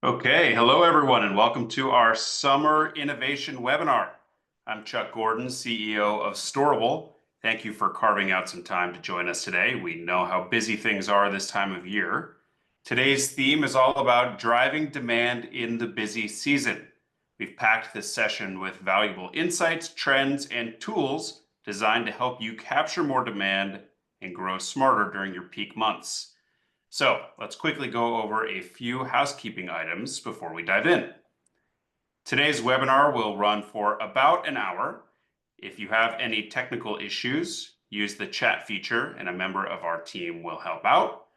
Okay, hello everyone, and welcome to our Summer Innovation Webinar. I'm Chuck Gordon, CEO of Storable. Thank you for carving out some time to join us today. We know how busy things are this time of year. Today's theme is all about driving demand in the busy season. We've packed this session with valuable insights, trends, and tools designed to help you capture more demand and grow smarter during your peak months. So let's quickly go over a few housekeeping items before we dive in. Today's webinar will run for about an hour. If you have any technical issues, use the chat feature and a member of our team will help out.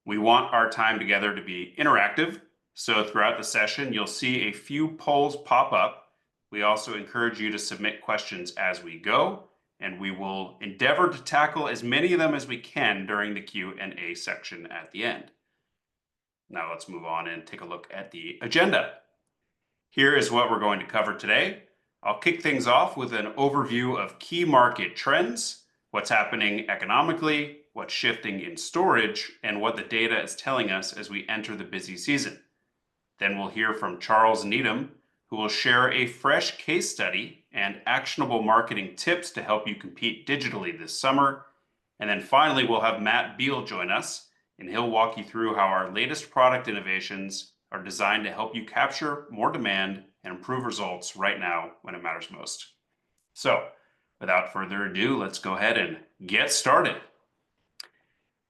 We want our time together to be interactive, so throughout the session, you'll see a few polls pop up. We also encourage you to submit questions as we go, and we will endeavor to tackle as many of them as we can during the Q&A section at the end. Now let's move on and take a look at the agenda. Here is what we're going to cover today. I'll kick things off with an overview of key market trends, what's happening economically, what's shifting in storage, and what the data is telling us as we enter the busy season. Then we'll hear from Charles Needham, who will share a fresh case study and actionable marketing tips to help you compete digitally this summer. And then finally, we'll have Matt Beal join us, and he'll walk you through how our latest product innovations are designed to help you capture more demand and improve results right now when it matters most. So without further ado, let's go ahead and get started.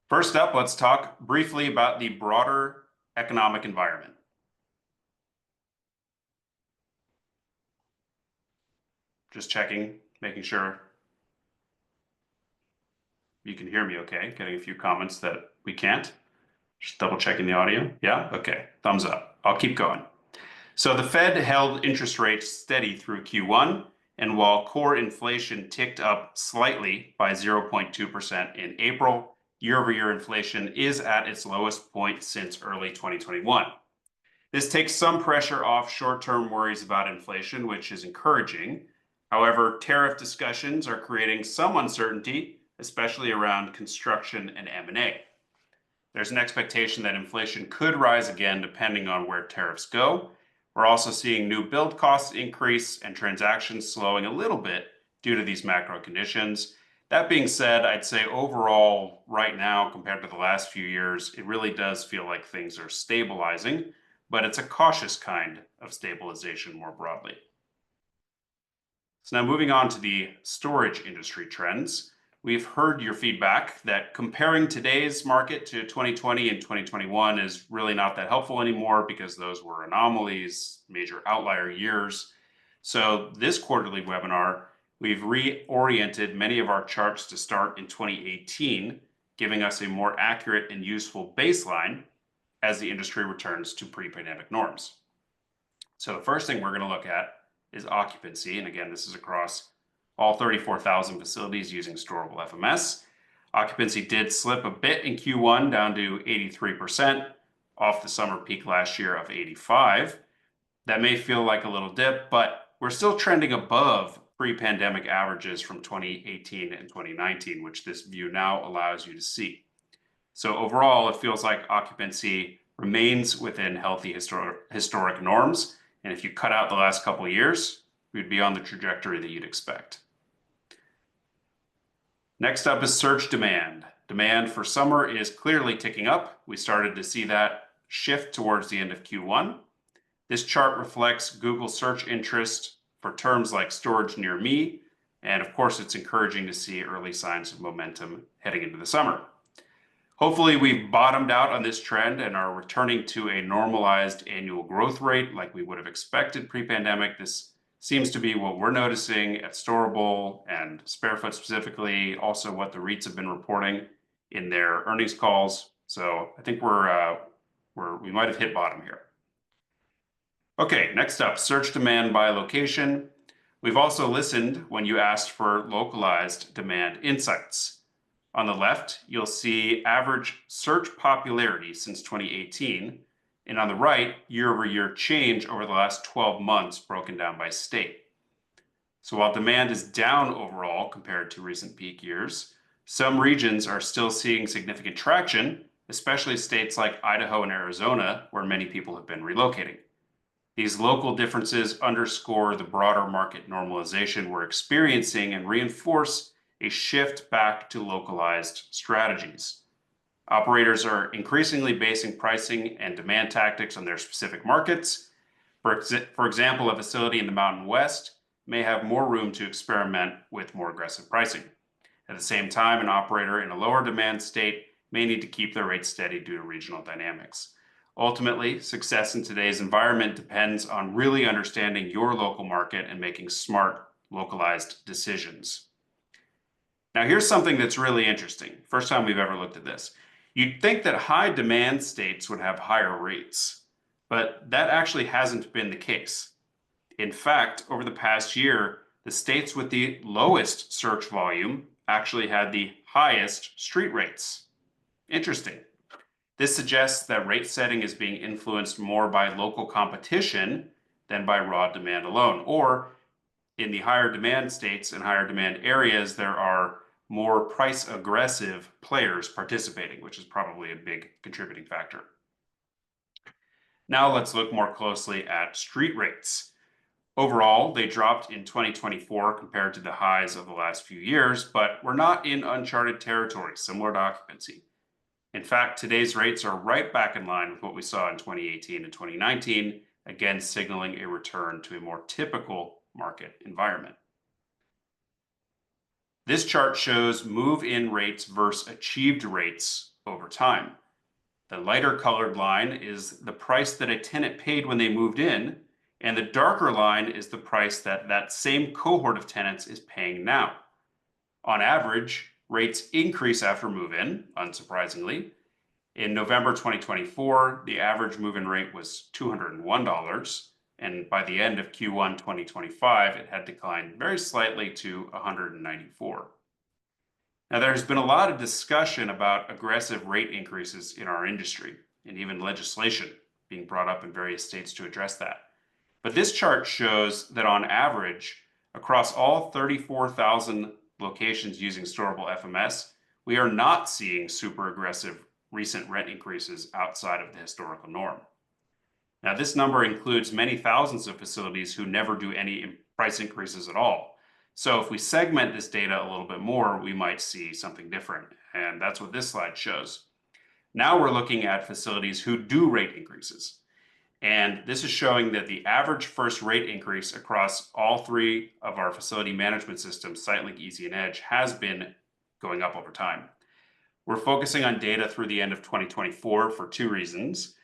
First up, let's talk briefly about the broader economic environment. Just checking, making sure you can hear me okay. Getting a few comments that we can't. Just double checking the audio. Yeah, okay, thumbs up. I'll keep going. So the Fed held interest rates steady through Q1, and while core inflation ticked up slightly by 0.2% in April, year-over-year inflation is at its lowest point since early 2021. This takes some pressure off short-term worries about inflation, which is encouraging. However, tariff discussions are creating some uncertainty, especially around construction and M&A. There's an expectation that inflation could rise again depending on where tariffs go. We're also seeing new build costs increase and transactions slowing a little bit due to these macro conditions. That being said, I'd say overall, right now, compared to the last few years, it really does feel like things are stabilizing, but it's a cautious kind of stabilization more broadly. So now moving on to the storage industry trends. We've heard your feedback that comparing today's market to 2020 and 2021 is really not that helpful anymore because those were anomalies, major outlier years. So this quarterly webinar, we've reoriented many of our charts to start in 2018, giving us a more accurate and useful baseline as the industry returns to pre-pandemic norms. So the first thing we're going to look at is occupancy. And again, this is across all 34,000 facilities using Storable FMS. Occupancy did slip a bit in Q1 down to 83% off the summer peak last year of 85. That may feel like a little dip, but we're still trending above pre-pandemic averages from 2018 and 2019, which this view now allows you to see. So overall, it feels like occupancy remains within healthy historic norms. And if you cut out the last couple of years, we'd be on the trajectory that you'd expect. Next up is search demand. Demand for summer is clearly ticking up. We started to see that shift towards the end of Q1. This chart reflects Google search interest for terms like storage near me. And of course, it's encouraging to see early signs of momentum heading into the summer. Hopefully, we've bottomed out on this trend and are returning to a normalized annual growth rate like we would have expected pre-pandemic. This seems to be what we're noticing at Storable and Sparefoot specifically, also what the REITs have been reporting in their earnings calls. So I think we might have hit bottom here. Okay, next up, search demand by location. We've also listened when you asked for localized demand insights. On the left, you'll see average search popularity since 2018, and on the right, year-over-year change over the last 12 months broken down by state. So while demand is down overall compared to recent peak years, some regions are still seeing significant traction, especially states like Idaho and Arizona, where many people have been relocating. These local differences underscore the broader market normalization we're experiencing and reinforce a shift back to localized strategies. Operators are increasingly basing pricing and demand tactics on their specific markets. For example, a facility in the Mountain West may have more room to experiment with more aggressive pricing. At the same time, an operator in a lower demand state may need to keep their rates steady due to regional dynamics. Ultimately, success in today's environment depends on really understanding your local market and making smart, localized decisions. Now, here's something that's really interesting. First time we've ever looked at this. You'd think that high demand states would have higher rates, but that actually hasn't been the case. In fact, over the past year, the states with the lowest search volume actually had the highest street rates. Interesting. This suggests that rate setting is being influenced more by local competition than by raw demand alone. Or in the higher demand states and higher demand areas, there are more price aggressive players participating, which is probably a big contributing factor. Now let's look more closely at street rates. Overall, they dropped in 2024 compared to the highs of the last few years, but we're not in uncharted territory, similar to occupancy. In fact, today's rates are right back in line with what we saw in 2018 and 2019, again signaling a return to a more typical market environment. This chart shows move-in rates versus achieved rates over time. The lighter colored line is the price that a tenant paid when they moved in, and the darker line is the price that that same cohort of tenants is paying now. On average, rates increase after move-in, unsurprisingly. In November 2024, the average move-in rate was $201, and by the end of Q1 2025, it had declined very slightly to $194. Now, there's been a lot of discussion about aggressive rate increases in our industry, and even legislation being brought up in various states to address that. But this chart shows that on average, across all 34,000 locations using Storable FMS, we are not seeing super aggressive recent rent increases outside of the historical norm. Now, this number includes many thousands of facilities who never do any price increases at all. So if we segment this data a little bit more, we might see something different. And that's what this slide shows. Now we're looking at facilities who do rate increases. And this is showing that the average first rate increase across all three of our facility management systems, SiteLink, Easy, and Edge, has been going up over time. We're focusing on data through the end of 2024 for two reasons.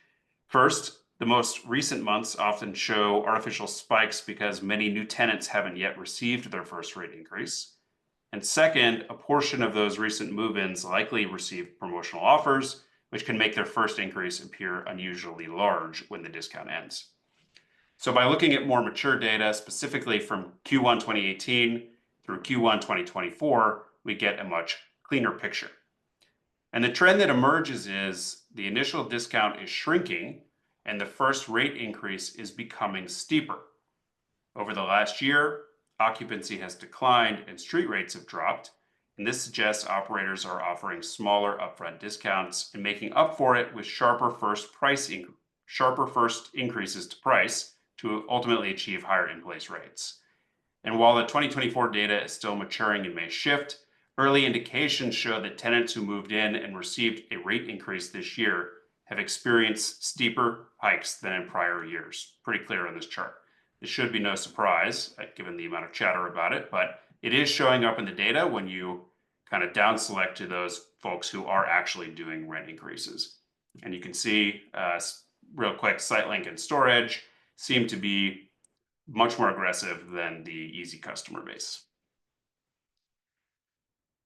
First, the most recent months often show artificial spikes because many new tenants haven't yet received their first rate increase. And second, a portion of those recent move-ins likely received promotional offers, which can make their first increase appear unusually large when the discount ends. So by looking at more mature data, specifically from Q1 2018 through Q1 2024, we get a much cleaner picture. And the trend that emerges is the initial discount is shrinking and the first rate increase is becoming steeper. Over the last year, occupancy has declined and street rates have dropped, and this suggests operators are offering smaller upfront discounts and making up for it with sharper first increases to price to ultimately achieve higher in-place rates. And while the 2024 data is still maturing and may shift, early indications show that tenants who moved in and received a rate increase this year have experienced steeper hikes than in prior years. Pretty clear on this chart. This should be no surprise, given the amount of chatter about it, but it is showing up in the data when you kind of down select to those folks who are actually doing rent increases. And you can see real quick, SiteLink and Storage seem to be much more aggressive than the Easy customer base.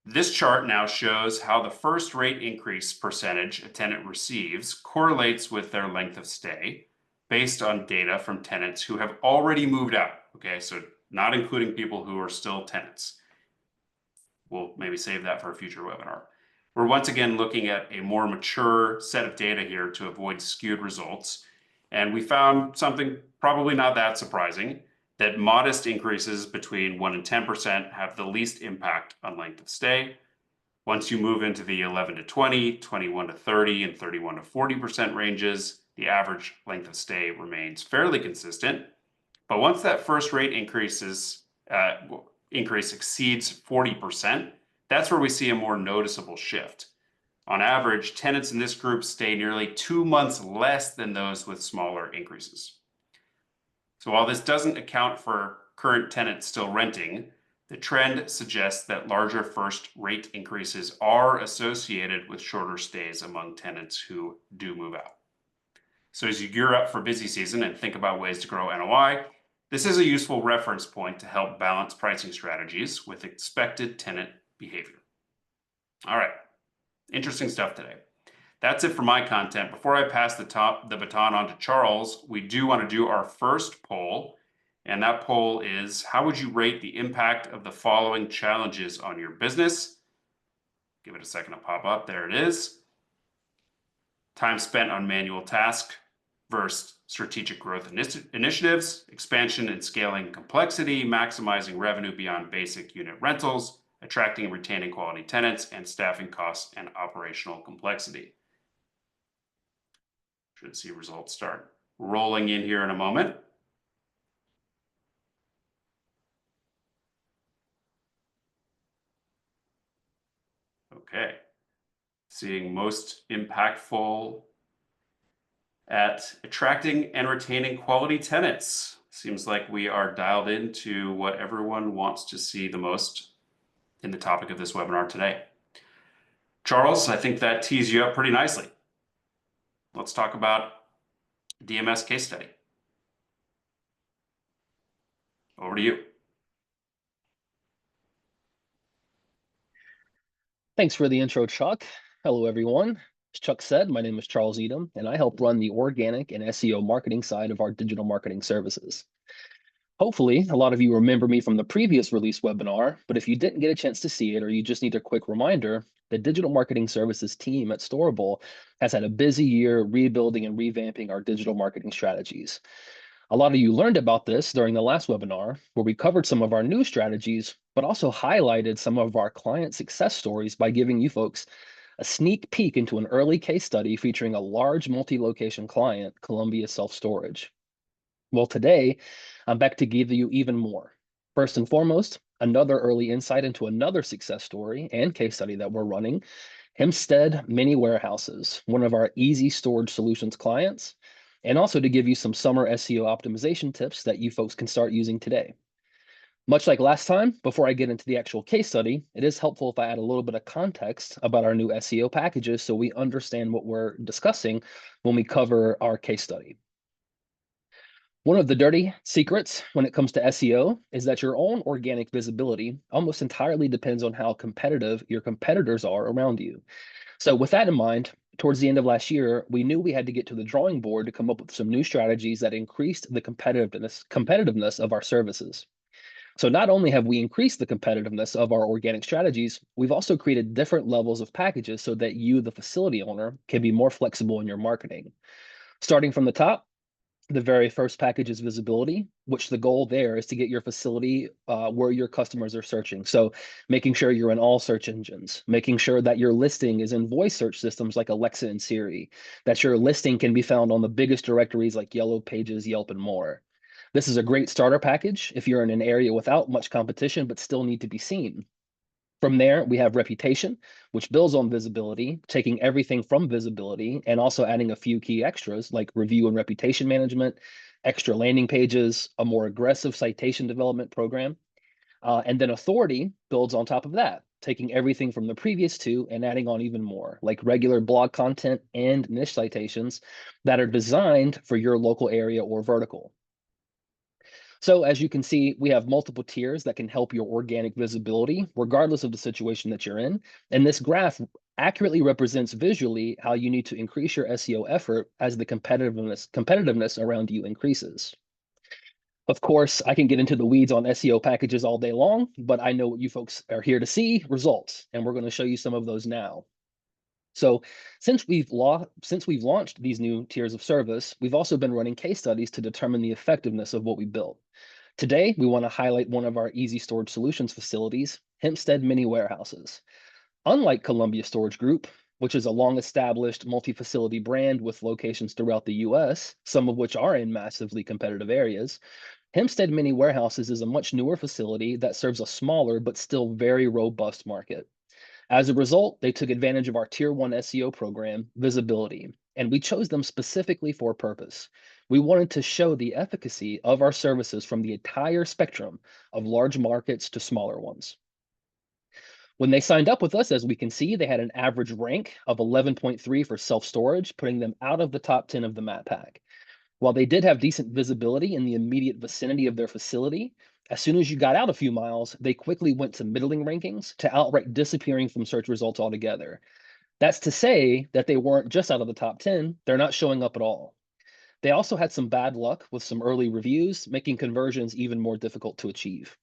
This chart now shows how the first rate increase percentage a tenant receives correlates with their length of stay based on data from tenants who have already moved out. Okay, so not including people who are still tenants. We'll maybe save that for a future webinar. We're once again looking at a more mature set of data here to avoid skewed results. And we found something probably not that surprising, that modest increases between 1% and 10% have the least impact on length of stay, Once you move into the 11 to 20, 21 to 30, and 31 to 40% ranges, the average length of stay remains fairly consistent. But once that first rate increase exceeds 40%, that's where we see a more noticeable shift. On average, tenants in this group stay nearly 2 months less than those with smaller increases. So while this doesn't account for current tenants still renting, the trend suggests that larger first rate increases are associated with shorter stays among tenants who do move out. So as you gear up for busy season and think about ways to grow NOI, this is a useful reference point to help balance pricing strategies with expected tenant behavior. All right, interesting stuff today. That's it for my content. Before I pass the baton on to Charles, we do want to do our first poll. And that poll is, how would you rate the impact of the following challenges on your business? Give it a second to pop up. There it is. Time spent on manual tasks versus strategic growth initiatives, expansion and scaling complexity, maximizing revenue beyond basic unit rentals, attracting and retaining quality tenants, and staffing costs and operational complexity. Should see results start rolling in here in a moment. Okay, seeing most impactful at attracting and retaining quality tenants. Seems like we are dialed into what everyone wants to see the most in the topic of this webinar today. Charles, I think that tees you up pretty nicely. Let's talk about DMS case study. Over to you. Thanks for the intro, Chuck. Hello, everyone. As Chuck said, my name is Charles Edom, and I help run the organic and SEO marketing side of our digital marketing services. Hopefully, a lot of you remember me from the previous release webinar, but if you didn't get a chance to see it or you just need a quick reminder, the digital marketing services team at Storable has had a busy year rebuilding and revamping our digital marketing strategies. A lot of you learned about this during the last webinar, where we covered some of our new strategies, but also highlighted some of our client success stories by giving you folks a sneak peek into an early case study featuring a large multi-location client, Columbia Self-Storage. Well, today, I'm back to give you even more. First and foremost, another early insight into another success story and case study that we're running, Hempstead Mini Warehouses, one of our easy storage solutions clients, and also to give you some summer SEO optimization tips that you folks can start using today. Much like last time, before I get into the actual case study, it is helpful if I add a little bit of context about our new SEO packages so we understand what we're discussing when we cover our case study. One of the dirty secrets when it comes to SEO is that your own organic visibility almost entirely depends on how competitive your competitors are around you. So with that in mind, towards the end of last year, we knew we had to get to the drawing board to come up with some new strategies that increased the competitiveness of our services. So not only have we increased the competitiveness of our organic strategies, we've also created different levels of packages so that you, the facility owner, can be more flexible in your marketing. Starting from the top, the very first package is visibility, which the goal there is to get your facility where your customers are searching. So making sure you're in all search engines, making sure that your listing is in voice search systems like Alexa and Siri, that your listing can be found on the biggest directories like Yellow Pages, Yelp, and more. This is a great starter package if you're in an area without much competition but still need to be seen. From there, we have reputation, which builds on visibility, taking everything from visibility and also adding a few key extras like review and reputation management, extra landing pages, a more aggressive citation development program. And then authority builds on top of that, taking everything from the previous two and adding on even more, like regular blog content and niche citations that are designed for your local area or vertical. So as you can see, we have multiple tiers that can help your organic visibility, regardless of the situation that you're in. And this graph accurately represents visually how you need to increase your SEO effort as the competitiveness around you increases. Of course, I can get into the weeds on SEO packages all day long, but I know what you folks are here to see, results, and we're going to show you some of those now. So since we've launched these new tiers of service, we've also been running case studies to determine the effectiveness of what we built. Today, we want to highlight one of our easy storage solutions facilities, Hempstead Mini Warehouses. Unlike Columbia Storage Group, which is a long-established multi-facility brand with locations throughout the US, some of which are in massively competitive areas, Hempstead Mini Warehouses is a much newer facility that serves a smaller but still very robust market. As a result, they took advantage of our Tier 1 SEO program, Visibility, and we chose them specifically for a purpose. We wanted to show the efficacy of our services from the entire spectrum of large markets to smaller ones. When they signed up with us, as we can see, they had an average rank of 11.3 for self-storage, putting them out of the top 10 of the map pack. While they did have decent visibility in the immediate vicinity of their facility, as soon as you got out a few miles, they quickly went to middling rankings to outright disappearing from search results altogether. That's to say that they weren't just out of the top 10, they're not showing up at all. They also had some bad luck with some early reviews, making conversions even more difficult to achieve.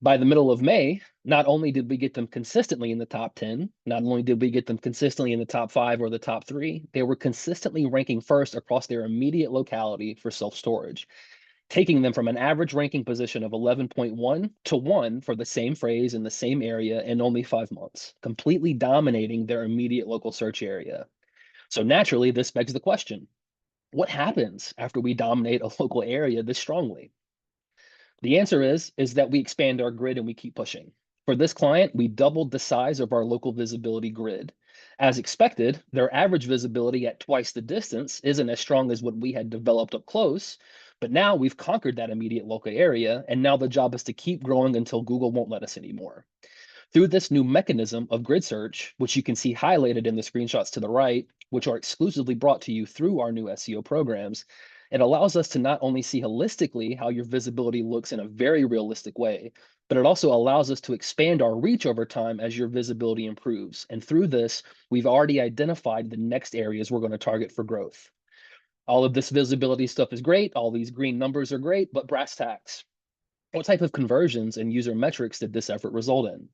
By the middle of May, not only did we get them consistently in the top 10, not only did we get them consistently in the top 5 or the top 3, they were consistently ranking first across their immediate locality for self-storage, taking them from an average ranking position of 11.1 to 1 for the same phrase in the same area in only 5 months, completely dominating their immediate local search area. So naturally, this begs the question, what happens after we dominate a local area this strongly? The answer is that we expand our grid and we keep pushing. For this client, we doubled the size of our local visibility grid. As expected, their average visibility at twice the distance isn't as strong as what we had developed up close, but now we've conquered that immediate local area, and now the job is to keep growing until Google won't let us anymore. Through this new mechanism of grid search, which you can see highlighted in the screenshots to the right, which are exclusively brought to you through our new SEO programs, it allows us to not only see holistically how your visibility looks in a very realistic way, but it also allows us to expand our reach over time as your visibility improves. And through this, we've already identified the next areas we're going to target for growth. All of this visibility stuff is great. All these green numbers are great, but brass tacks. What type of conversions and user metrics did this effort result in?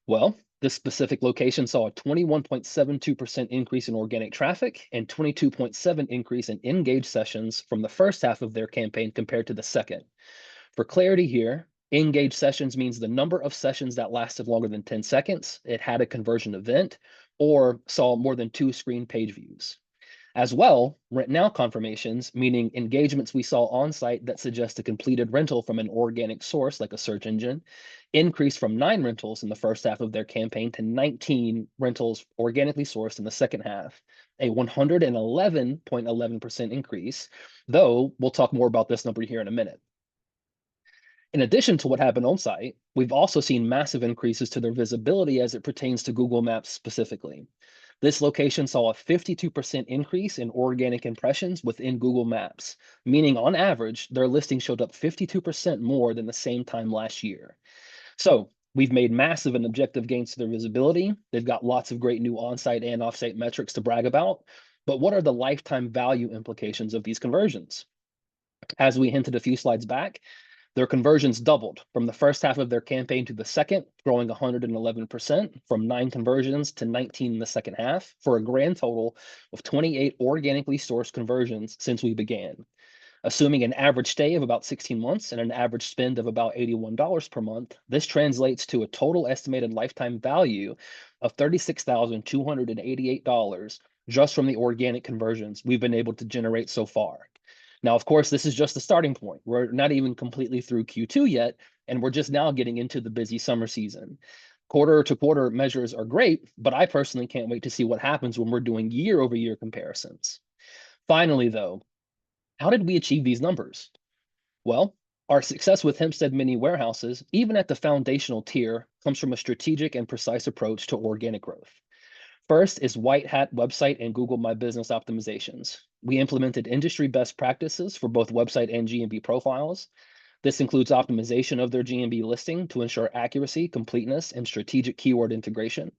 Well, this specific location saw a 21.72% increase in organic traffic and 22.7% increase in engaged sessions from the first half of their campaign compared to the second. For clarity here, engaged sessions means the number of sessions that lasted longer than 10 seconds, it had a conversion event, or saw more than 2 screen page views. As well, rent now confirmations, meaning engagements we saw on site that suggest a completed rental from an organic source like a search engine, increased from 9 rentals in the first half of their campaign to 19 rentals organically sourced in the second half, a 111.11% increase, though we'll talk more about this number here in a minute. In addition to what happened on site, we've also seen massive increases to their visibility as it pertains to Google Maps specifically. This location saw a 52% increase in organic impressions within Google Maps, meaning on average, their listing showed up 52% more than the same time last year. So we've made massive and objective gains to their visibility. They've got lots of great new on-site and off-site metrics to brag about. But what are the lifetime value implications of these conversions? As we hinted a few slides back, their conversions doubled from the first half of their campaign to the second, growing 111% from 9 conversions to 19 in the second half, for a grand total of 28 organically sourced conversions since we began. Assuming an average stay of about 16 months and an average spend of about $81 per month, this translates to a total estimated lifetime value of $36,288 just from the organic conversions we've been able to generate so far. Now, of course, this is just the starting point. We're not even completely through Q2 yet, and we're just now getting into the busy summer season. Quarter-to-quarter measures are great, but I personally can't wait to see what happens when we're doing year-over-year comparisons. Finally, though, how did we achieve these numbers? Well, our success with Hempstead Mini Warehouses, even at the foundational tier, comes from a strategic and precise approach to organic growth. First is white hat website and Google My Business optimizations. We implemented industry best practices for both website and GMB profiles. This includes optimization of their GMB listing to ensure accuracy, completeness, and strategic keyword integration,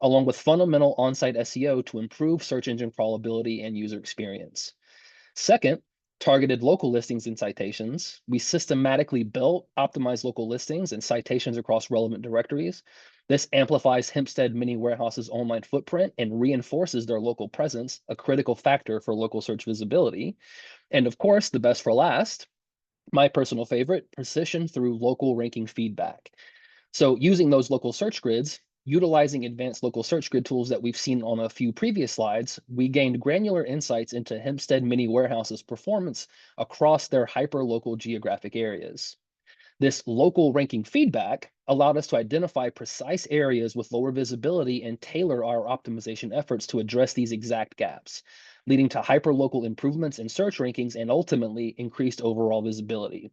along with fundamental on-site SEO to improve search engine crawlability and user experience. Second, targeted local listings and citations. We systematically built optimized local listings and citations across relevant directories. This amplifies Hempstead Mini Warehouse's online footprint and reinforces their local presence, a critical factor for local search visibility. And of course, the best for last, my personal favorite, precision through local ranking feedback. So using those local search grids, utilizing advanced local search grid tools that we've seen on a few previous slides, we gained granular insights into Hempstead Mini Warehouse's performance across their hyper-local geographic areas. This local ranking feedback allowed us to identify precise areas with lower visibility and tailor our optimization efforts to address these exact gaps, leading to hyperlocal improvements in search rankings and ultimately increased overall visibility.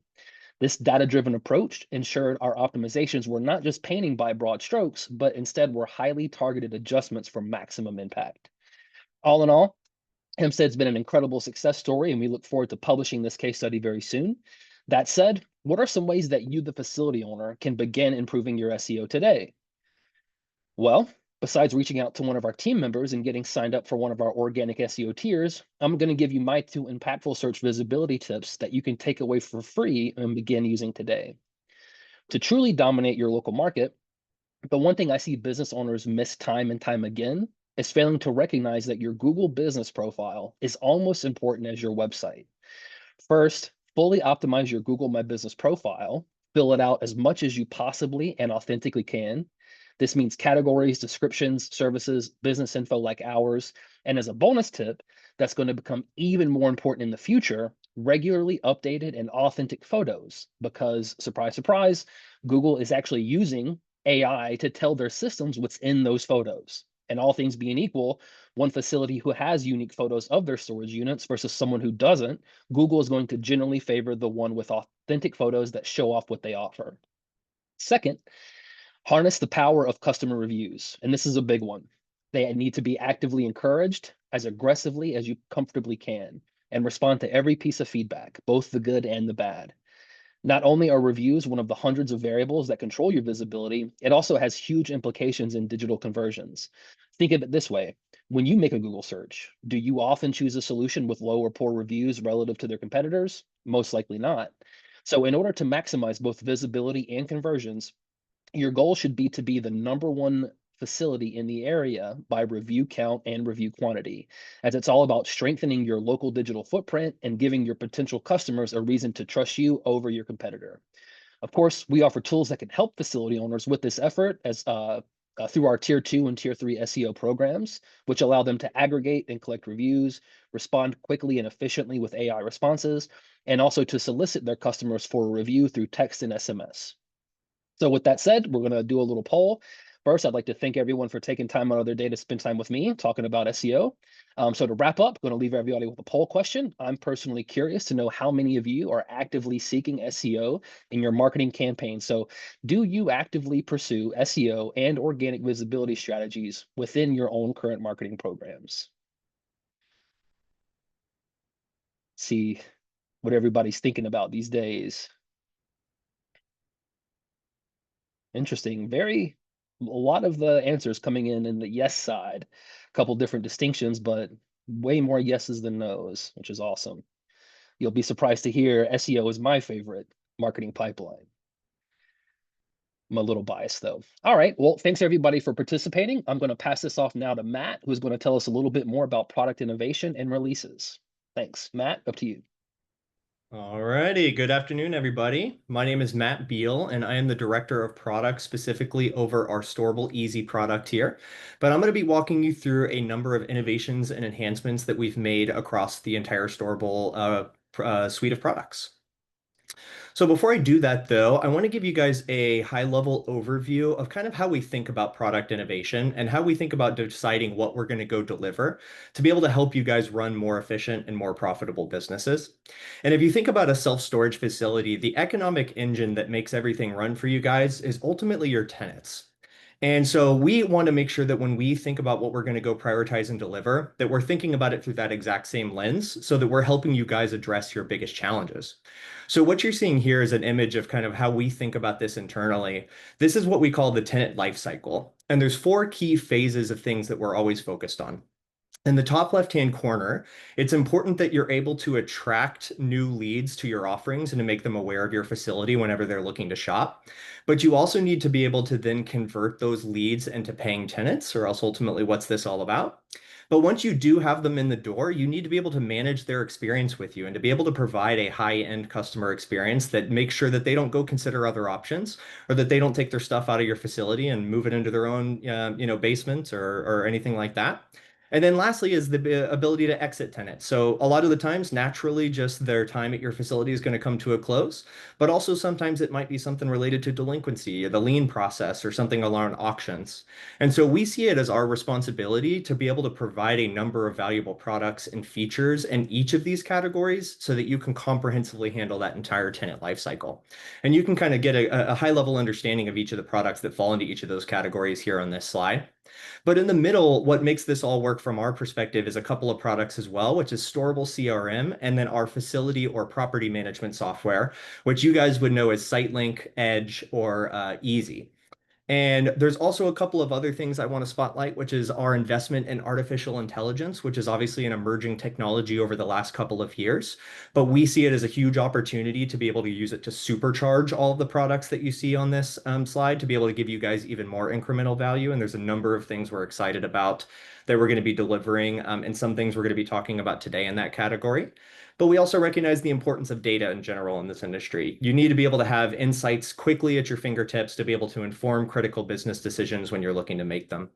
This data-driven approach ensured our optimizations were not just painting by broad strokes, but instead were highly targeted adjustments for maximum impact. All in all, Hempstead's been an incredible success story, and we look forward to publishing this case study very soon. That said, what are some ways that you, the facility owner, can begin improving your SEO today? Well, besides reaching out to one of our team members and getting signed up for one of our organic SEO tiers, I'm going to give you my 2 impactful search visibility tips that you can take away for free and begin using today. To truly dominate your local market, the one thing I see business owners miss time and time again is failing to recognize that your Google business profile is almost important as your website. First, fully optimize your Google My Business profile. Fill it out as much as you possibly and authentically can. This means categories, descriptions, services, business info like ours. And as a bonus tip, that's going to become even more important in the future, regularly updated and authentic photos. Because, surprise, surprise, Google is actually using AI to tell their systems what's in those photos. And all things being equal, one facility who has unique photos of their storage units versus someone who doesn't, Google is going to generally favor the one with authentic photos that show off what they offer. Second, harness the power of customer reviews. And this is a big one. They need to be actively encouraged as aggressively as you comfortably can and respond to every piece of feedback, both the good and the bad. Not only are reviews one of the hundreds of variables that control your visibility, it also has huge implications in digital conversions. Think of it this way. When you make a Google search, do you often choose a solution with low or poor reviews relative to their competitors? Most likely not. So in order to maximize both visibility and conversions, your goal should be to be the #1 facility in the area by review count and review quantity, as it's all about strengthening your local digital footprint and giving your potential customers a reason to trust you over your competitor. Of course, we offer tools that can help facility owners with this effort as through our tier 2 and tier 3 SEO programs, which allow them to aggregate and collect reviews, respond quickly and efficiently with AI responses, and also to solicit their customers for a review through text and SMS. So with that said, we're going to do a little poll. First, I'd like to thank everyone for taking time out of their day to spend time with me talking about SEO. So to wrap up, I'm going to leave everybody with a poll question. I'm personally curious to know how many of you are actively seeking SEO in your marketing campaign. So do you actively pursue SEO and organic visibility strategies within your own current marketing programs? See what everybody's thinking about these days. Interesting. A lot of the answers coming in the yes side. A couple different distinctions, but way more yeses than nos, which is awesome. You'll be surprised to hear SEO is my favorite marketing pipeline. I'm a little biased though. All right. Well, thanks everybody for participating. I'm going to pass this off now to Matt, who's going to tell us a little bit more about product innovation and releases. Thanks. Matt, up to you. Alrighty, good afternoon, everybody. My name is Matt Beal, and I am the Director of Product, specifically over our Storable Easy product here. But I'm going to be walking you through a number of innovations and enhancements that we've made across the entire Storable suite of products. So before I do that, though, I want to give you guys a high-level overview of kind of how we think about product innovation and how we think about deciding what we're going to go deliver to be able to help you guys run more efficient and more profitable businesses. And if you think about a self-storage facility, the economic engine that makes everything run for you guys is ultimately your tenants. And so we want to make sure that when we think about what we're going to go prioritize and deliver, that we're thinking about it through that exact same lens so that we're helping you guys address your biggest challenges. So what you're seeing here is an image of kind of how we think about this internally. This is what we call the tenant life cycle. And there's 4 key phases of things that we're always focused on. In the top left-hand corner, it's important that you're able to attract new leads to your offerings and to make them aware of your facility whenever they're looking to shop. But you also need to be able to then convert those leads into paying tenants, or else ultimately what's this all about? But once you do have them in the door, you need to be able to manage their experience with you and to be able to provide a high-end customer experience that makes sure that they don't go consider other options or that they don't take their stuff out of your facility and move it into their own, basement or anything like that. And then lastly is the ability to exit tenants. So a lot of the times, naturally, just their time at your facility is going to come to a close, but also sometimes it might be something related to delinquency, or the lien process, or something along auctions. And so we see it as our responsibility to be able to provide a number of valuable products and features in each of these categories so that you can comprehensively handle that entire tenant lifecycle. And you can kind of get a high level understanding of each of the products that fall into each of those categories here on this slide. But in the middle, what makes this all work from our perspective is a couple of products as well, which is Storable CRM and then our facility or property management software, which you guys would know as SiteLink, Edge, or Easy. And there's also a couple of other things I want to spotlight, which is our investment in artificial intelligence, which is obviously an emerging technology over the last couple of years. But we see it as a huge opportunity to be able to use it to supercharge all of the products that you see on this slide to be able to give you guys even more incremental value. And there's a number of things we're excited about that we're going to be delivering, and some things we're going to be talking about today in that category. But we also recognize the importance of data in general in this industry. You need to be able to have insights quickly at your fingertips to be able to inform critical business decisions when you're looking to make them.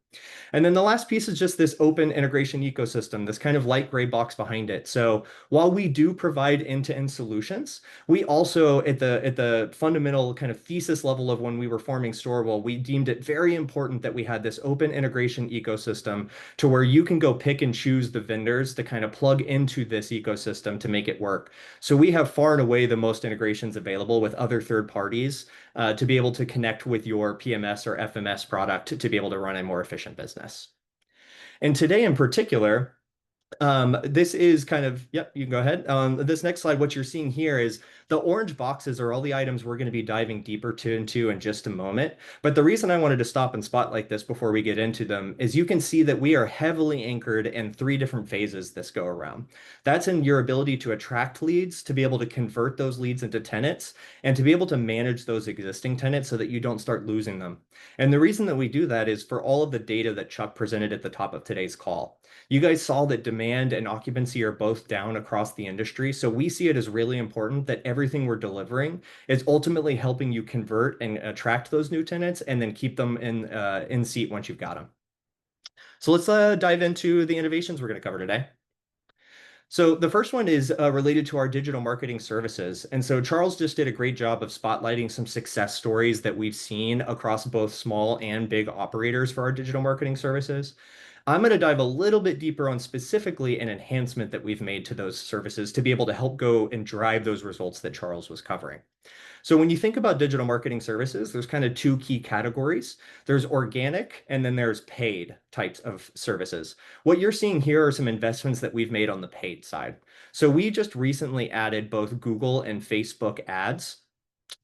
And then the last piece is just this open integration ecosystem, this kind of light gray box behind it. So while we do provide end-to-end solutions, we also, at the fundamental kind of thesis level of when we were forming Storable, we deemed it very important that we had this open integration ecosystem to where you can go pick and choose the vendors to kind of plug into this ecosystem to make it work. So we have far and away the most integrations available with other third parties to be able to connect with your PMS or FMS product to be able to run a more efficient business. And today in particular, this is kind of, yep, you can go ahead. This next slide, what you're seeing here is the orange boxes are all the items we're going to be diving deeper into in just a moment. But the reason I wanted to stop and spotlight this before we get into them is you can see that we are heavily anchored in 3 different phases this go around. That's in your ability to attract leads, to be able to convert those leads into tenants, and to be able to manage those existing tenants so that you don't start losing them. And the reason that we do that is for all of the data that Chuck presented at the top of today's call. You guys saw that demand and occupancy are both down across the industry. So we see it as really important that everything we're delivering is ultimately helping you convert and attract those new tenants and then keep them in seat once you've got them. So let's dive into the innovations we're going to cover today. So the first one is related to our digital marketing services. And so Charles just did a great job of spotlighting some success stories that we've seen across both small and big operators for our digital marketing services. I'm going to dive a little bit deeper on specifically an enhancement that we've made to those services to be able to help go and drive those results that Charles was covering. So when you think about digital marketing services, there's kind of 2 key categories. There's organic and then there's paid types of services. What you're seeing here are some investments that we've made on the paid side. So we just recently added both Google and Facebook ads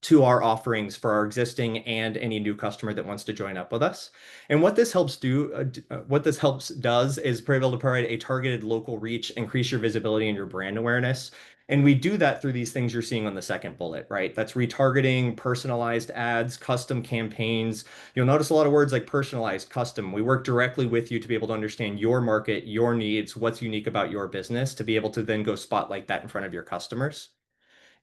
to our offerings for our existing and any new customer that wants to join up with us. And what this helps does is be able to provide a targeted local reach, increase your visibility and your brand awareness. And we do that through these things you're seeing on the second bullet, right? That's retargeting, personalized ads, custom campaigns. You'll notice a lot of words like personalized, custom. We work directly with you to be able to understand your market, your needs, what's unique about your business, to be able to then go spotlight that in front of your customers.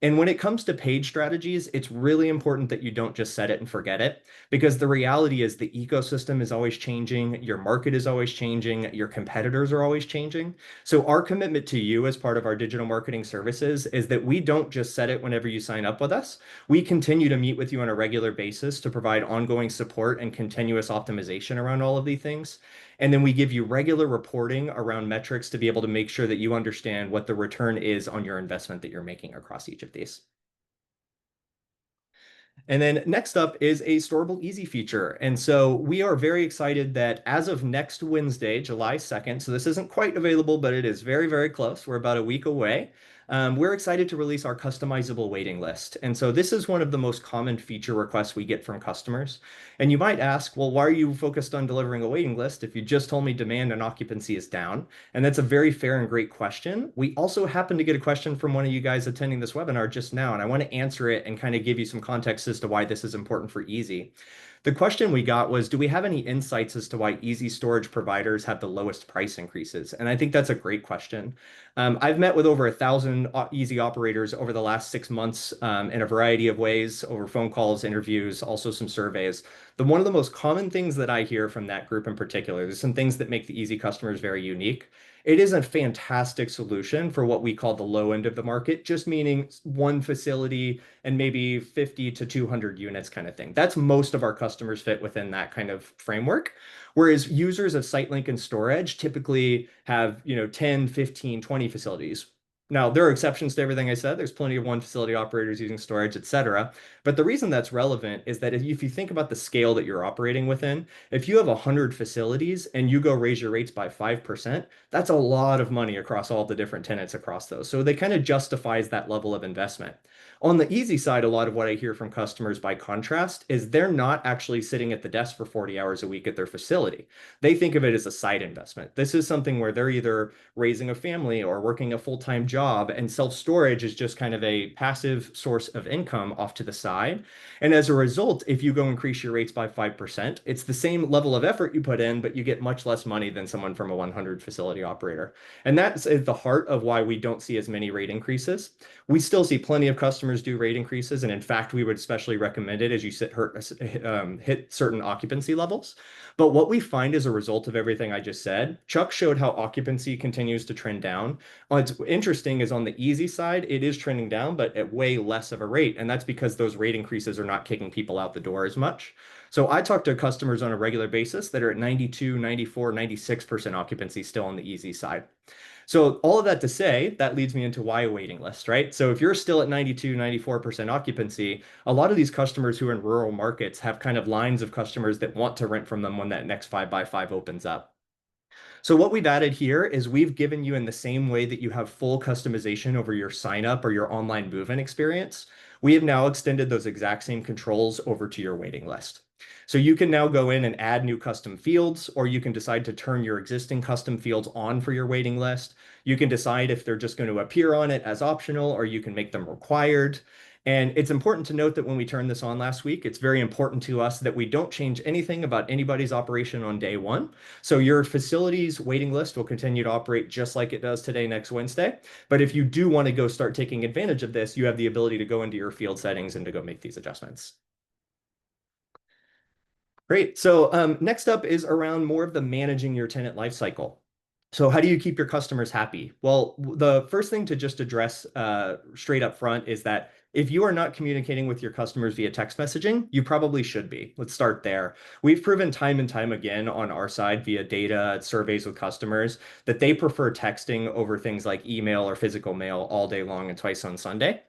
And when it comes to page strategies, it's really important that you don't just set it and forget it, because the reality is the ecosystem is always changing, your market is always changing, your competitors are always changing. So our commitment to you as part of our digital marketing services is that we don't just set it whenever you sign up with us. We continue to meet with you on a regular basis to provide ongoing support and continuous optimization around all of these things. And then we give you regular reporting around metrics to be able to make sure that you understand what the return is on your investment that you're making across each of these. And then next up is a Storable Easy feature. And so we are very excited that as of next Wednesday, July 2nd, so this isn't quite available, but it is very, very close. We're about a week away. We're excited to release our customizable waiting list. And so this is one of the most common feature requests we get from customers. And you might ask, well, why are you focused on delivering a waiting list if you just told me demand and occupancy is down? And that's a very fair and great question. We also happen to get a question from one of you guys attending this webinar just now, and I want to answer it and kind of give you some context context as to why this is important for Easy. The question we got was, do we have any insights as to why Easy storage providers have the lowest price increases? And I think that's a great question. I've met with over 1,000 Easy operators over the last 6 months in a variety of ways, over phone calls, interviews, also some surveys. One of the most common things that I hear from that group in particular, there's some things that make the Easy customers very unique. It is a fantastic solution for what we call the low end of the market, just meaning one facility and maybe 50 to 200 units kind of thing. That's most of our customers fit within that kind of framework. Whereas users of SiteLink and Storage typically have, 10, 15, 20 facilities. Now, there are exceptions to everything I said. There's plenty of one facility operators using storage, et cetera. But the reason that's relevant is that if you think about the scale that you're operating within, if you have 100 facilities and you go raise your rates by 5%, that's a lot of money across all the different tenants across those. So they kind of justifies that level of investment. On the Easy side, a lot of what I hear from customers by contrast is they're not actually sitting at the desk for 40 hours a week at their facility. They think of it as a side investment. This is something where they're either raising a family or working a full-time job, and self-storage is just kind of a passive source of income off to the side. And as a result, if you go increase your rates by 5%, it's the same level of effort you put in, but you get much less money than someone from a 100 facility operator. And that's at the heart of why we don't see as many rate increases. We still see plenty of customers do rate increases, and in fact, we would especially recommend it as you hit certain occupancy levels. But what we find as a result of everything I just said, Chuck showed how occupancy continues to trend down. What's interesting is on the Easy side, it is trending down, but at way less of a rate, and that's because those rate increases are not kicking people out the door as much. So I talk to customers on a regular basis that are at 92, 94, 96% occupancy still on the Easy side. So all of that to say, that leads me into why a waiting list, right? So if you're still at 92, 94% occupancy, a lot of these customers who are in rural markets have kind of lines of customers that want to rent from them when that next 5x5 opens up. So what we've added here is we've given you, in the same way that you have full customization over your sign up or your online move-in experience, we have now extended those exact same controls over to your waiting list. So you can now go in and add new custom fields, or you can decide to turn your existing custom fields on for your waiting list. You can decide if they're just going to appear on it as optional, or you can make them required. And it's important to note that when we turned this on last week, it's very important to us that we don't change anything about anybody's operation on day one. So your facility's waiting list will continue to operate just like it does today, next Wednesday. But if you do want to go start taking advantage of this, you have the ability to go into your field settings and to go make these adjustments. Great. So next up is around more of the managing your tenant lifecycle. So how do you keep your customers happy? Well, the first thing to just address straight up front is that if you are not communicating with your customers via text messaging, you probably should be. Let's start there. We've proven time and time again on our side via data surveys with customers that they prefer texting over things like email or physical mail all day long and twice on Sunday.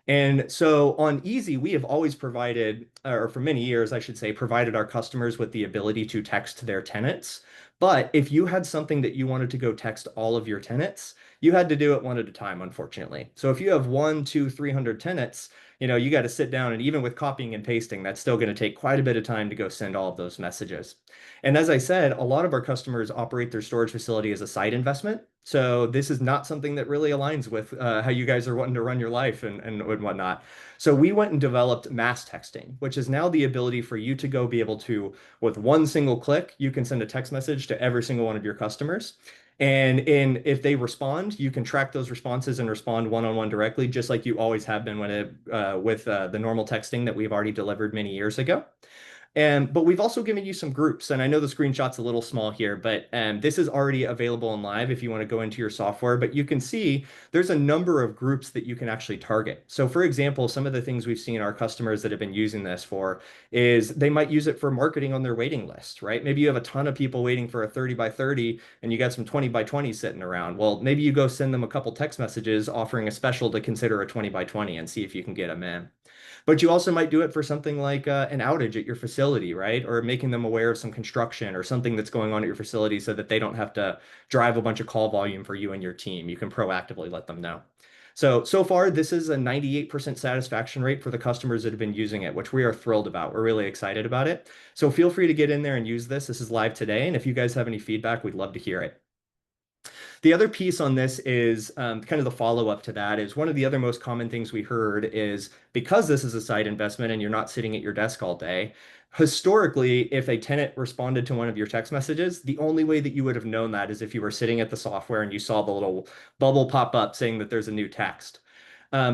And so on Easy, we have always provided, or for many years, I should say, provided our customers with the ability to text their tenants. But if you had something that you wanted to go text all of your tenants, you had to do it one at a time, unfortunately. So if you have 1, 2, 300 tenants, you got to sit down, and even with copying and pasting, that's still going to take quite a bit of time to go send all of those messages. And as I said, a lot of our customers operate their storage facility as a side investment. So this is not something that really aligns with how you guys are wanting to run your life and whatnot. So we went and developed mass texting, which is now the ability for you to go be able to, with one single click, you can send a text message to every single one of your customers. And if they respond, you can track those responses and respond one-on-one directly, just like you always have been with the normal texting that we've already delivered many years ago. But we've also given you some groups, and I know the screenshot's a little small here, but this is already available in live if you want to go into your software. But you can see there's a number of groups that you can actually target. So for example, some of the things we've seen our customers that have been using this for is they might use it for marketing on their waiting list, right? Maybe you have a ton of people waiting for a 30x30 and you got some 20x20 sitting around. Well, maybe you go send them a couple text messages offering a special to consider a 20x20 and see if you can get them in. But you also might do it for something like an outage at your facility, right? Or making them aware of some construction or something that's going on at your facility so that they don't have to drive a bunch of call volume for you and your team. You can proactively let them know. So far, this is a 98% satisfaction rate for the customers that have been using it, which we are thrilled about. We're really excited about it. So feel free to get in there and use this. This is live today. And if you guys have any feedback, we'd love to hear it. The other piece on this is kind of the follow-up to that is one of the other most common things we heard is because this is a side investment and you're not sitting at your desk all day, historically, if a tenant responded to one of your text messages, the only way that you would have known that is if you were sitting at the software and you saw the little bubble pop up saying that there's a new text.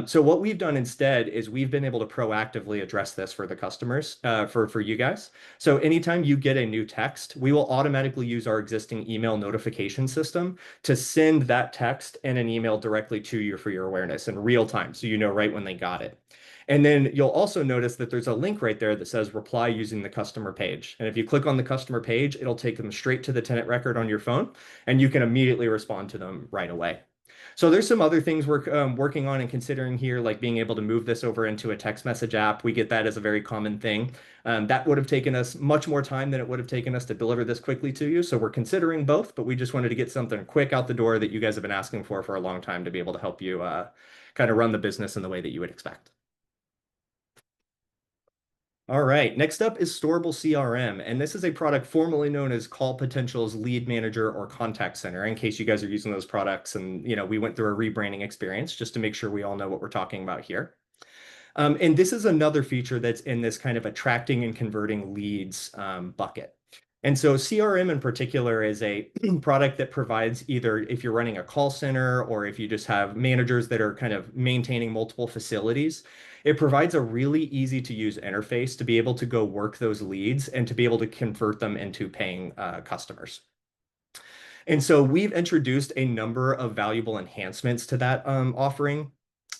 So what we've done instead is we've been able to proactively address this for the customers, for you guys. So anytime you get a new text, we will automatically use our existing email notification system to send that text and an email directly to you for your awareness in real time, so you know right when they got it. And then you'll also notice that there's a link right there that says reply using the customer page. And if you click on the customer page, it'll take them straight to the tenant record on your phone, and you can immediately respond to them right away. So there's some other things we're working on and considering here, like being able to move this over into a text message app. We get that as a very common thing. That would have taken us much more time than it would have taken us to deliver this quickly to you. So we're considering both, but we just wanted to get something quick out the door that you guys have been asking for a long time to be able to help you kind of run the business in the way that you would expect. All right, next up is Storable CRM, and this is a product formerly known as Call Potential's Lead Manager or Contact Center, in case you guys are using those products and, we went through a rebranding experience just to make sure we all know what we're talking about here. And this is another feature that's in this kind of attracting and converting leads bucket. And so CRM in particular is a product that provides either if you're running a call center or if you just have managers that are kind of maintaining multiple facilities, it provides a really easy to use interface to be able to go work those leads and to be able to convert them into paying customers. And so we've introduced a number of valuable enhancements to that offering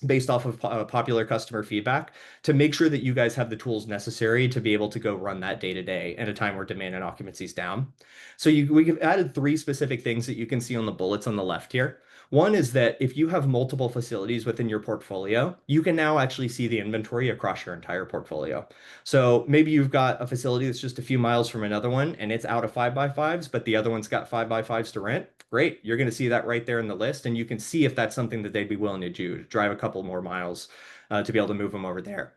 based off of popular customer feedback to make sure that you guys have the tools necessary to be able to go run that day to day at a time where demand and occupancy is down. So we've added 3 specific things that you can see on the bullets on the left here. One is that if you have multiple facilities within your portfolio, you can now actually see the inventory across your entire portfolio. So maybe you've got a facility that's just a few miles from another one and it's out of 5x5s, but the other one's got 5x5s to rent. Great. You're going to see that right there in the list, and you can see if that's something that they'd be willing to do, to drive a couple more miles to be able to move them over there.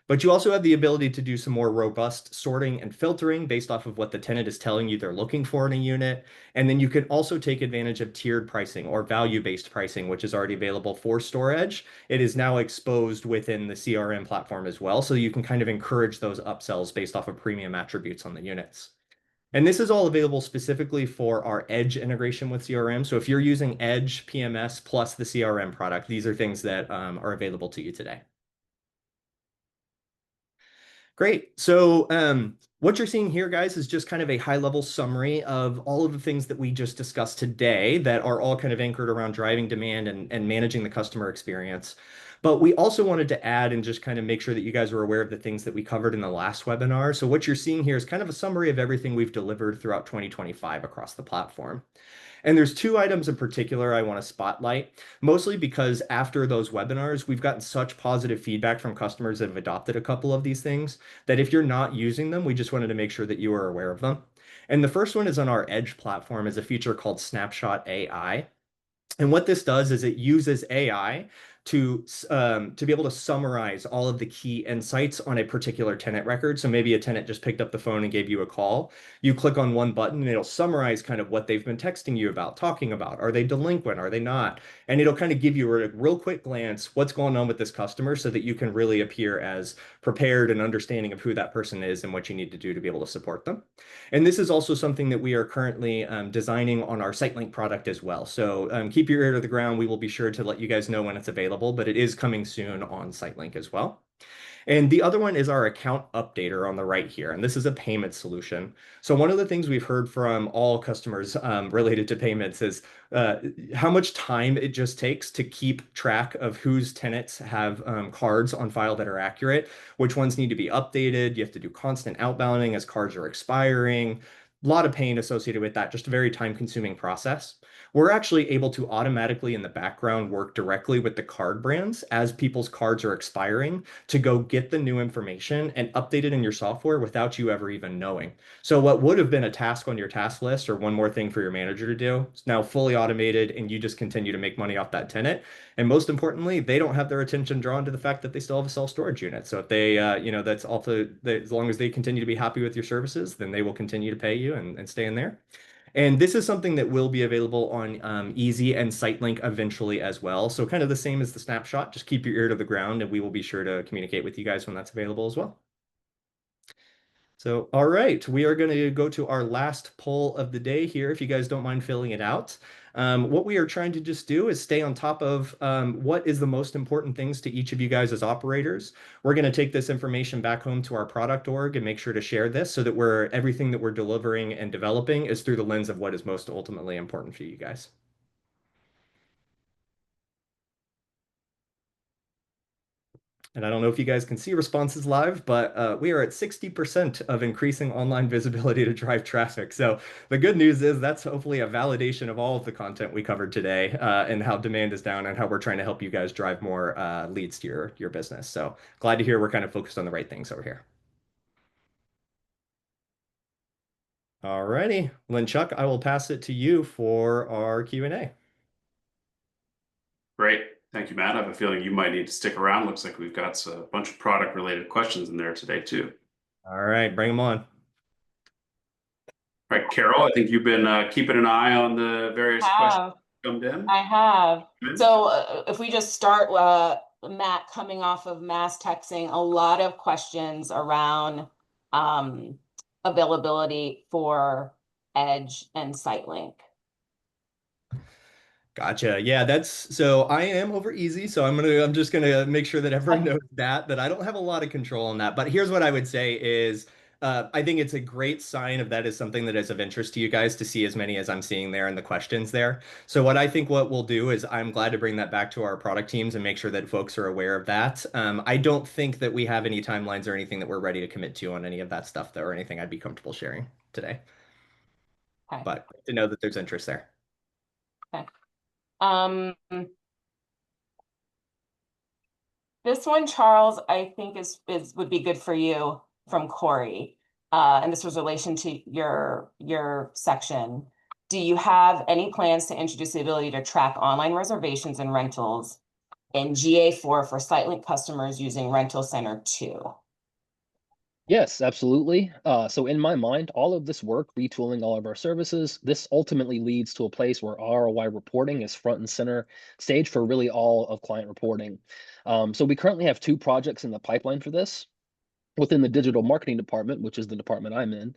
But you also have the ability to do some more robust sorting and filtering based off of what the tenant is telling you they're looking for in a unit. And then you can also take advantage of tiered pricing or value-based pricing, which is already available for StoreEdge. It is now exposed within the CRM platform as well, so you can kind of encourage those upsells based off of premium attributes on the units. And this is all available specifically for our Edge integration with CRM. So if you're using Edge PMS plus the CRM product, these are things that are available to you today. Great. So what you're seeing here, guys, is just kind of a high-level summary of all of the things that we just discussed today that are all kind of anchored around driving demand and managing the customer experience. But we also wanted to add and just kind of make sure that you guys were aware of the things that we covered in the last webinar. So what you're seeing here is kind of a summary of everything we've delivered throughout 2025 across the platform. And there's 2 items in particular I want to spotlight, mostly because after those webinars, we've gotten such positive feedback from customers that have adopted a couple of these things that if you're not using them, we just wanted to make sure that you were aware of them. And the first one is on our Edge platform is a feature called Snapshot AI. And what this does is it uses AI to be able to summarize all of the key insights on a particular tenant record. So maybe a tenant just picked up the phone and gave you a call. You click on one button and it'll summarize kind of what they've been texting you about, talking about. Are they delinquent? Are they not? And it'll kind of give you a real quick glance what's going on with this customer so that you can really appear as prepared and understanding of who that person is and what you need to do to be able to support them. And this is also something that we are currently designing on our SiteLink product as well. So keep your ear to the ground. We will be sure to let you guys know when it's available, but it is coming soon on SiteLink as well. And the other one is our account updater on the right here. And this is a payment solution. So one of the things we've heard from all customers related to payments is how much time it just takes to keep track of whose tenants have cards on file that are accurate, which ones need to be updated. You have to do constant outbounding as cards are expiring. A lot of pain associated with that, just a very time-consuming process. We're actually able to automatically in the background work directly with the card brands as people's cards are expiring to go get the new information and update it in your software without you ever even knowing. So what would have been a task on your task list or one more thing for your manager to do is now fully automated, and you just continue to make money off that tenant. And most importantly, they don't have their attention drawn to the fact that they still have a self-storage unit. So if they, that's also, as long as they continue to be happy with your services, then they will continue to pay you and stay in there. And this is something that will be available on Easy and SiteLink eventually as well. So kind of the same as the snapshot. Just keep your ear to the ground, and we will be sure to communicate with you guys when that's available as well. So, all right, we are going to go to our last poll of the day here, if you guys don't mind filling it out. What we are trying to just do is stay on top of what is the most important things to each of you guys as operators. We're going to take this information back home to our product org and make sure to share this so that everything that we're delivering and developing is through the lens of what is most ultimately important for you guys. And I don't know if you guys can see responses live, but we are at 60% of increasing online visibility to drive traffic. So the good news is that's hopefully a validation of all of the content we covered today and how demand is down and how we're trying to help you guys drive more leads to your business. So glad to hear we're kind of focused on the right things over here. All righty. Well, Chuck, I will pass it to you for our Q&A. Great. Thank you, Matt. I have a feeling you might need to stick around. Looks like we've got a bunch of product related questions in there today too. All right, bring them on. All right, Carol, I think you've been keeping an eye on the various questions that come in. I have. So if we just start, Matt, coming off of mass texting, a lot of questions around availability for Edge and SiteLink. Gotcha. Yeah, so I am over Easy, so I'm just gonna make sure that everyone knows that I don't have a lot of control on that. But here's what I would say is I think it's a great sign of that is something that is of interest to you guys to see as many as I'm seeing there in the questions there. So what we'll do is I'm glad to bring that back to our product teams and make sure that folks are aware of that. I don't think that we have any timelines or anything that we're ready to commit to on any of that stuff though, or anything I'd be comfortable sharing today. Okay. But to know that there's interest there. Okay. This one, Charles, I think would be good for you from Corey. And this was relation to your section. Do you have any plans to introduce the ability to track online reservations and rentals in GA4 for SiteLink customers using Rental Center 2? Yes, absolutely. So in my mind, all of this work, retooling all of our services, this ultimately leads to a place where ROI reporting is front and center stage for really all of client reporting. So we currently have 2 projects in the pipeline for this. Within the digital marketing department, which is the department I'm in,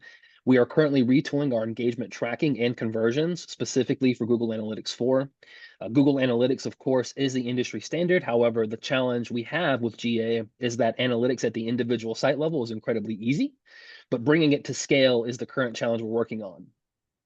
we are currently retooling our engagement tracking and conversions specifically for Google Analytics 4. Google Analytics, of course, is the industry standard. However, the challenge we have with GA is that analytics at the individual site level is incredibly easy, but bringing it to scale is the current challenge we're working on.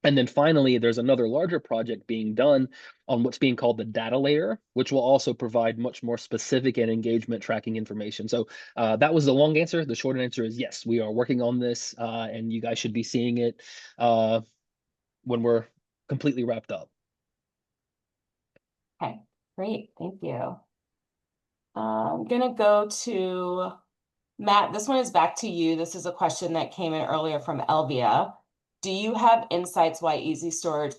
And then finally, there's another larger project being done on what's being called the data layer, which will also provide much more specific and engagement tracking information. So that was the long answer. The short answer is yes, we are working on this, and you guys should be seeing it when we're completely wrapped up. Okay, great, thank you. I'm gonna go to Matt. This one is back to you. This is a question that came in earlier from Elvia. Do you have insights why easy storage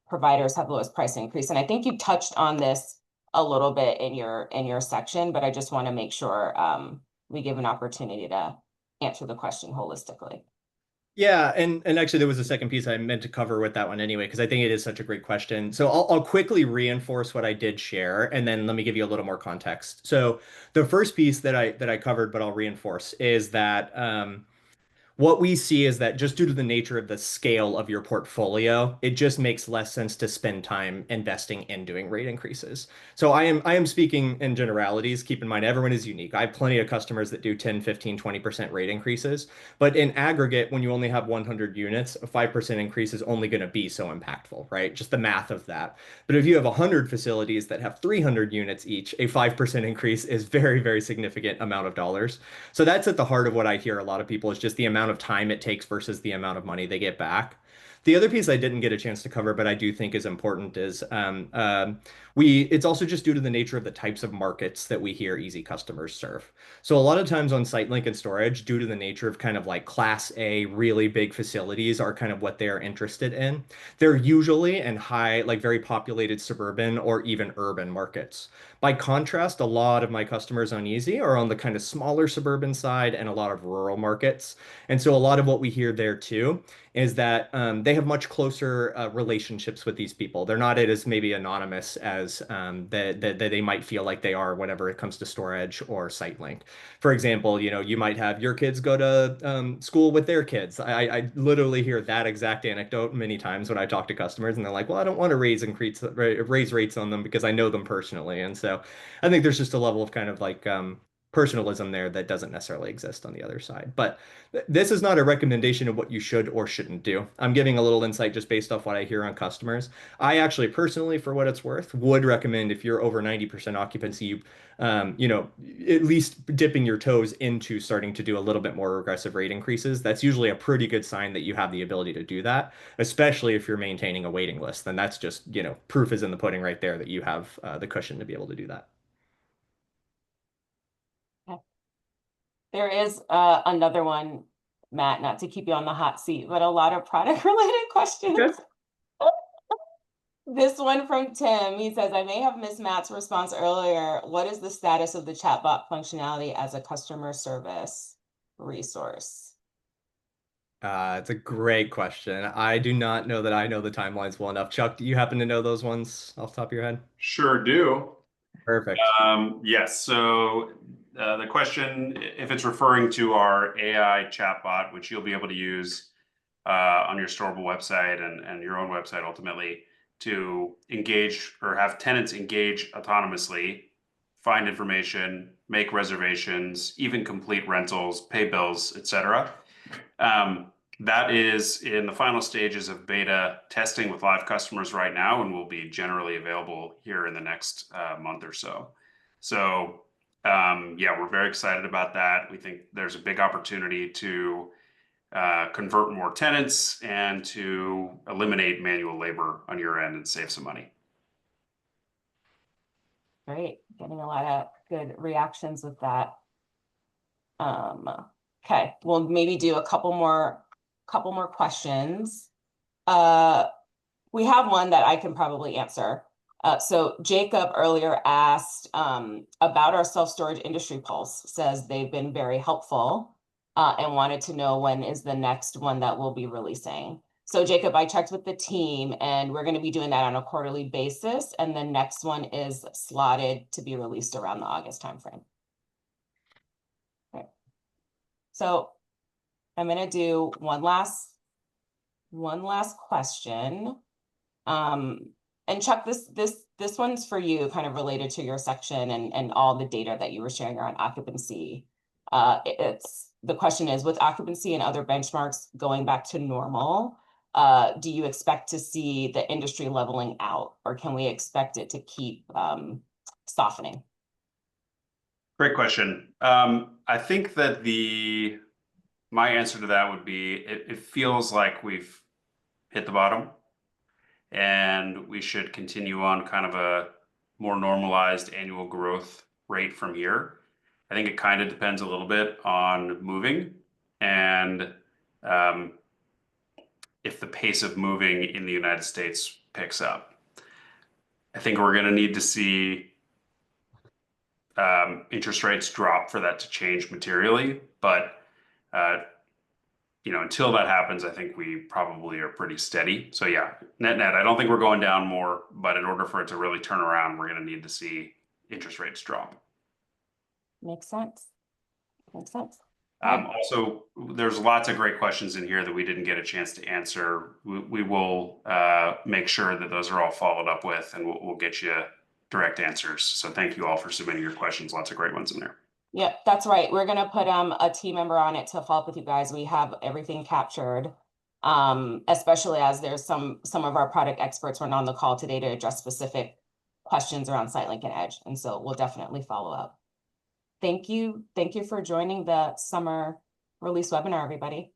providers have lowest price increase? And I think you touched on this a little bit in your section, but I just want to make sure we give an opportunity to answer the question holistically. Yeah, and actually there was a second piece I meant to cover with that one anyway, because I think it is such a great question. So I'll quickly reinforce what I did share, and then let me give you a little more context. So the first piece that I covered, but I'll reinforce, is that what we see is that just due to the nature of the scale of your portfolio, it just makes less sense to spend time investing in doing rate increases. So I am speaking in generalities. Keep in mind, everyone is unique. I have plenty of customers that do 10, 15, 20% rate increases. But in aggregate, when you only have 100 units, a 5% increase is only going to be so impactful, right? Just the math of that. But if you have 100 facilities that have 300 units each, a 5% increase is very, very significant amount of dollars. So that's at the heart of what I hear a lot of people is just the amount of time it takes versus the amount of money they get back. The other piece I didn't get a chance to cover, but I do think is important is It's also just due to the nature of the types of markets that we hear easy customers serve. So a lot of times on site link and storage, due to the nature of kind of like class A, really big facilities are kind of what they're interested in. They're usually in high, like very populated suburban or even urban markets. By contrast, a lot of my customers on Easy are on the kind of smaller suburban side and a lot of rural markets. And so a lot of what we hear there too is that they have much closer relationships with these people. They're not as maybe anonymous as that they might feel like they are whenever it comes to storage or SiteLink. For example, you might have your kids go to school with their kids. I literally hear that exact anecdote many times when I talk to customers, and they're like, "Well, I don't want to raise rates on them because I know them personally." And so I think there's just a level of kind of like personalism there that doesn't necessarily exist on the other side. But this is not a recommendation of what you should or shouldn't do. I'm giving a little insight just based off what I hear on customers. I actually personally, for what it's worth, would recommend if you're over 90% occupancy, at least dipping your toes into starting to do a little bit more aggressive rate increases. That's usually a pretty good sign that you have the ability to do that, especially if you're maintaining a waiting list. Then that's just, proof is in the pudding right there that you have the cushion to be able to do that. There is another one, Matt, not to keep you on the hot seat, but a lot of product related questions. Okay. This one from Tim, he says, I may have missed Matt's response earlier. What is the status of the chatbot functionality as a customer service resource? It's a great question. I do not know that I know the timelines well enough. Chuck, do you happen to know those ones off the top of your head? Sure do. Perfect. Yes. So the question, if it's referring to our AI chatbot, which you'll be able to use on your Storable website and your own website ultimately to engage or have tenants engage autonomously, find information, make reservations, even complete rentals, pay bills, etc. That is in the final stages of beta testing with live customers right now and will be generally available here in the next month or so. So yeah, we're very excited about that. We think there's a big opportunity to convert more tenants and to eliminate manual labor on your end and save some money. Great, getting a lot of good reactions with that. Okay, we'll maybe do a couple more questions. We have one that I can probably answer. So Jacob earlier asked about our self-storage industry pulse, says they've been very helpful and wanted to know when is the next one that we'll be releasing. So Jacob, I checked with the team and we're going to be doing that on a quarterly basis. And the next one is slotted to be released around the August timeframe. Okay. So I'm going to do one last question. And Chuck, this one's for you, kind of related to your section and all the data that you were sharing around occupancy. The question is, with occupancy and other benchmarks going back to normal, do you expect to see the industry leveling out, or can we expect it to keep softening? Great question. I think that my answer to that would be it feels like we've hit the bottom and we should continue on kind of a more normalized annual growth rate from here. I think it kind of depends a little bit on moving and if the pace of moving in the United States picks up. I think we're going to need to see interest rates drop for that to change materially, but until that happens, I think we probably are pretty steady. So yeah, net, I don't think we're going down more, but in order for it to really turn around, we're going to need to see interest rates drop. Makes sense. Makes sense. Also, there's lots of great questions in here that we didn't get a chance to answer. We will make sure that those are all followed up with, and we'll get you direct answers. So thank you all for submitting your questions. Lots of great ones in there. Yeah, that's right. We're going to put a team member on it to follow up with you guys. We have everything captured, especially as there's some of our product experts were on the call today to address specific questions around SiteLink and Edge. And so we'll definitely follow up. Thank you. Thank you for joining the summer release webinar, everybody.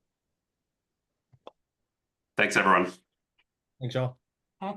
Thanks, everyone. Thanks, y'all. Okay.